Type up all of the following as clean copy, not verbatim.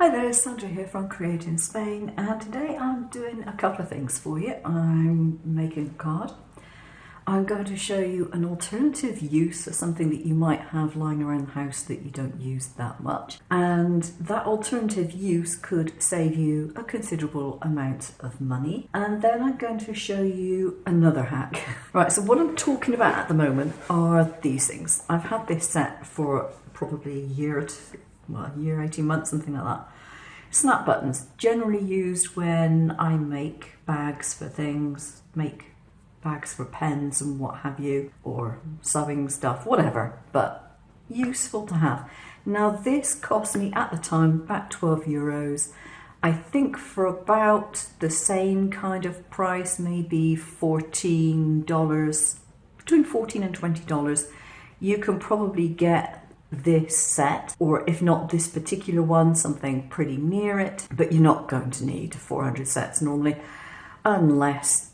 Hi there, Sandra here from Create in Spain, and today I'm doing a couple of things for you. I'm making a card. I'm going to show you an alternative use of something that you might have lying around the house that you don't use that much. And that alternative use could save you a considerable amount of money. And then I'm going to show you another hack. Right, so what I'm talking about at the moment are these things. I've had this set for probably a year, 18 months, something like that. Snap buttons, generally used when I make bags for things, make bags for pens and what have you, or sewing stuff, whatever, but useful to have. Now this cost me at the time about €12. I think for about the same kind of price, maybe $14, between $14 and $20, you can probably get this set, or if not this particular one, something pretty near it, but you're not going to need 400 sets normally, unless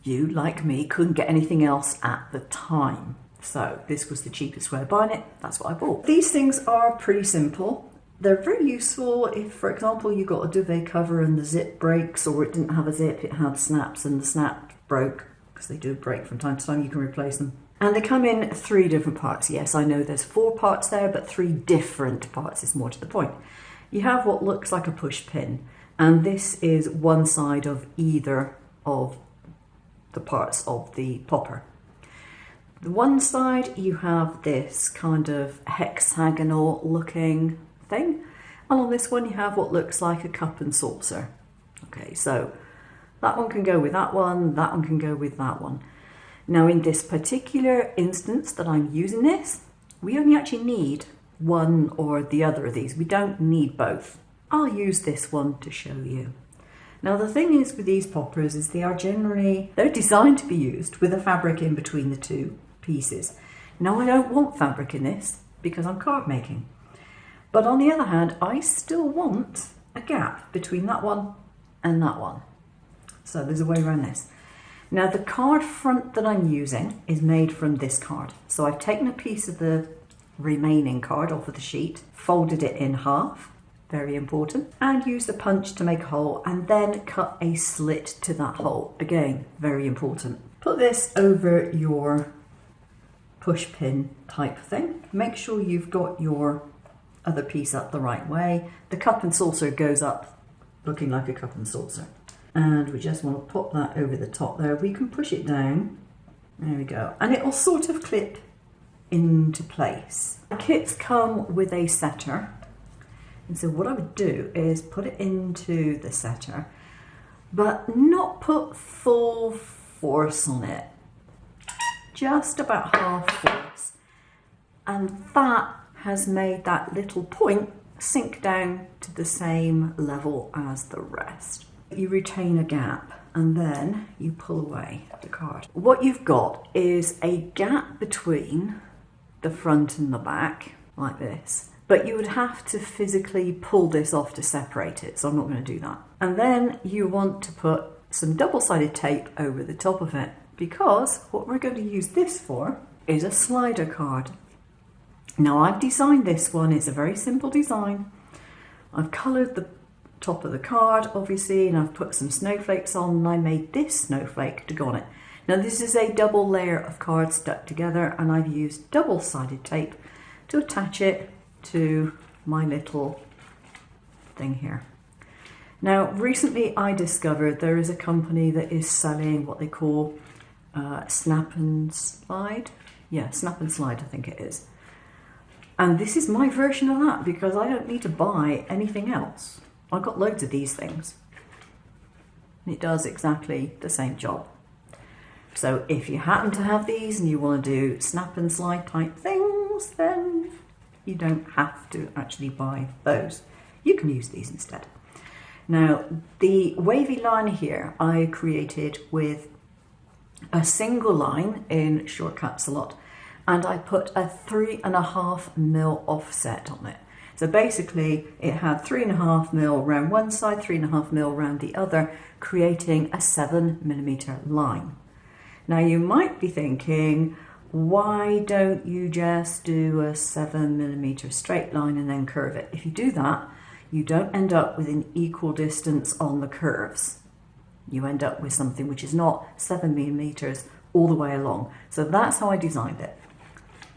you, like me, couldn't get anything else at the time. So this was the cheapest way of buying it, that's what I bought. These things are pretty simple. They're very useful if, for example, you got a duvet cover and the zip breaks, or it didn't have a zip, it had snaps and the snap broke, because they do break from time to time, you can replace them. And they come in 3 different parts. Yes, I know there's 4 parts there, but 3 different parts is more to the point. You have what looks like a push pin, and this is one side of either of the parts of the popper. The one side you have this kind of hexagonal looking thing, and on this one you have what looks like a cup and saucer. Okay, so that one can go with that one can go with that one. Now in this particular instance that I'm using this, we only actually need one or the other of these. We don't need both. I'll use this one to show you. Now the thing is with these poppers is they're designed to be used with a fabric in between the 2 pieces. Now I don't want fabric in this because I'm card making. But on the other hand, I still want a gap between that one and that one. So there's a way around this. Now the card front that I'm using is made from this card. So I've taken a piece of the remaining card off of the sheet, folded it in half, very important, and use the punch to make a hole and then cut a slit to that hole. Again, very important. Put this over your push pin type thing. Make sure you've got your other piece up the right way. The cup and saucer goes up looking like a cup and saucer. And we just want to pop that over the top there. We can push it down. There we go. And it will sort of clip into place. The kits come with a setter. And so what I would do is put it into the setter, but not put full force on it, just about half force. And that has made that little point sink down to the same level as the rest. You retain a gap and then you pull away the card. What you've got is a gap between the front and the back, like this. But you would have to physically pull this off to separate it, so I'm not going to do that. And then you want to put some double-sided tape over the top of it, because what we're going to use this for is a slider card. Now I've designed this one, it's a very simple design. I've coloured the top of the card, obviously, and I've put some snowflakes on, and I made this snowflake to go on it. Now this is a double layer of cards stuck together, and I've used double-sided tape to attach it to my little thing here. Now recently I discovered there is a company that is selling what they call snap and slide. Yeah, snap and slide I think it is. And this is my version of that because I don't need to buy anything else. I've got loads of these things. It does exactly the same job. So if you happen to have these and you want to do snap and slide type things, then you don't have to actually buy those. You can use these instead. Now, the wavy line here I created with a single line in Short Capsulot, and I put a 3.5mm offset on it. So basically it had 3.5mm around one side, 3.5mm around the other, creating a 7mm line. Now you might be thinking, why don't you just do a 7mm straight line and then curve it? If you do that, you don't end up with an equal distance on the curves. You end up with something which is not 7mm all the way along. So that's how I designed it.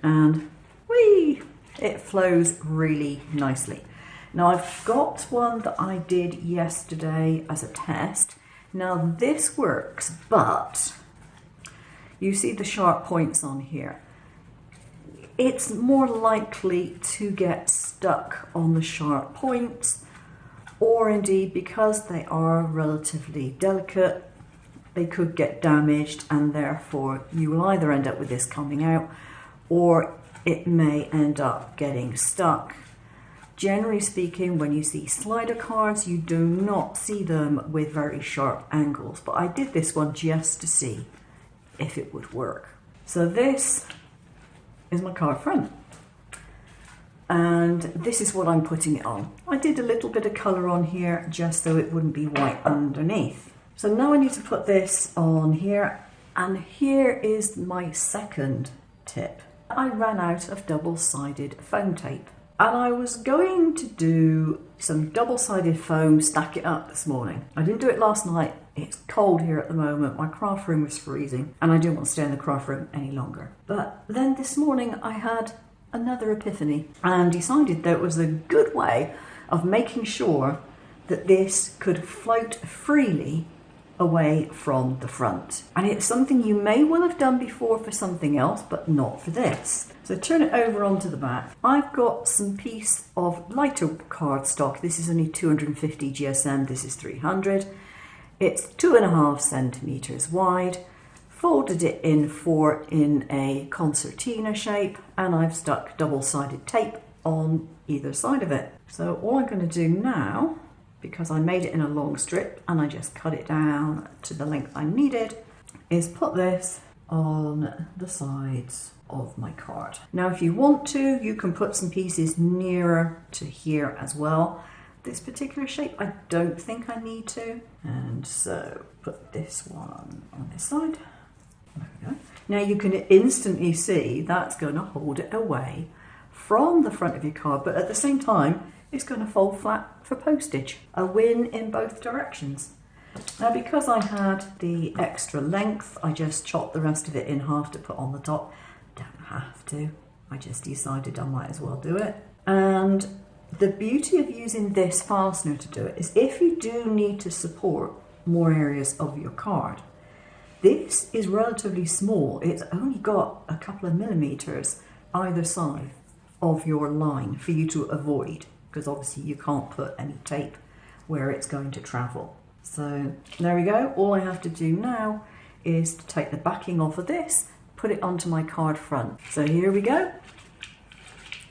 And whee, it flows really nicely. Now I've got one that I did yesterday as a test. Now this works, but you see the sharp points on here. It's more likely to get stuck on the sharp points, or indeed because they are relatively delicate, they could get damaged, and therefore you will either end up with this coming out or it may end up getting stuck. Generally speaking, when you see slider cards, you do not see them with very sharp angles, but I did this one just to see if it would work. So this is my card front, and this is what I'm putting it on. I did a little bit of colour on here just so it wouldn't be white underneath. So now I need to put this on here, and here is my second tip. I ran out of double-sided foam tape, and I was going to do some double-sided foam, stack it up this morning. I didn't do it last night. It's cold here at the moment. My craft room was freezing and I didn't want to stay in the craft room any longer. But then this morning I had another epiphany and decided that it was a good way of making sure that this could float freely away from the front. And it's something you may well have done before for something else, but not for this. So turn it over onto the back. I've got some piece of lighter cardstock. This is only 250 GSM, this is 300. It's 2.5 centimeters wide. Folded it in 4 in a concertina shape, and I've stuck double-sided tape on either side of it. So all I'm going to do now, because I made it in a long strip and I just cut it down to the length I needed, is put this on the sides of my card. Now if you want to, you can put some pieces nearer to here as well. This particular shape, I don't think I need to. And so put this one on this side. There we go. Now you can instantly see that's going to hold it away from the front of your card, but at the same time, it's going to fold flat for postage. A win in both directions. Now because I had the extra length, I just chopped the rest of it in half to put on the top. Don't have to. I just decided I might as well do it. And the beauty of using this fastener to do it is if you do need to support more areas of your card, this is relatively small. It's only got a couple of millimeters either side of your line for you to avoid, because obviously you can't put any tape where it's going to travel. So there we go. All I have to do now is to take the backing off of this, put it onto my card front. So here we go.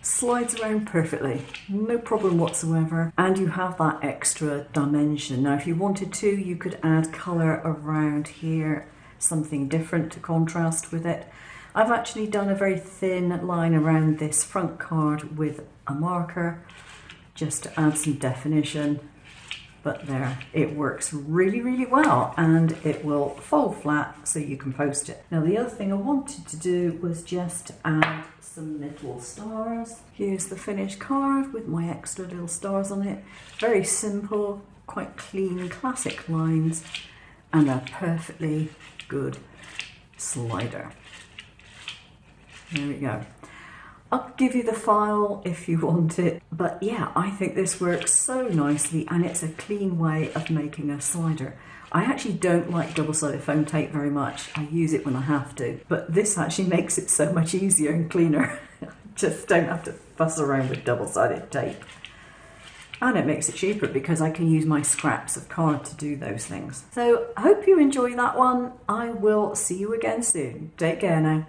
Slides around perfectly, no problem whatsoever, and you have that extra dimension. Now if you wanted to, you could add colour around here, something different to contrast with it. I've actually done a very thin line around this front card with a marker just to add some definition, but there, it works really, really well, and it will fold flat so you can post it. Now the other thing I wanted to do was just add some little stars. Here's the finished card with my extra little stars on it. Very simple, quite clean, classic lines, and a perfectly good slider. There we go. I'll give you the file if you want it, but yeah, I think this works so nicely and it's a clean way of making a slider. I actually don't like double-sided foam tape very much. I use it when I have to, but this actually makes it so much easier and cleaner. Just don't have to fuss around with double-sided tape. And it makes it cheaper because I can use my scraps of card to do those things. So I hope you enjoy that one. I will see you again soon. Take care now.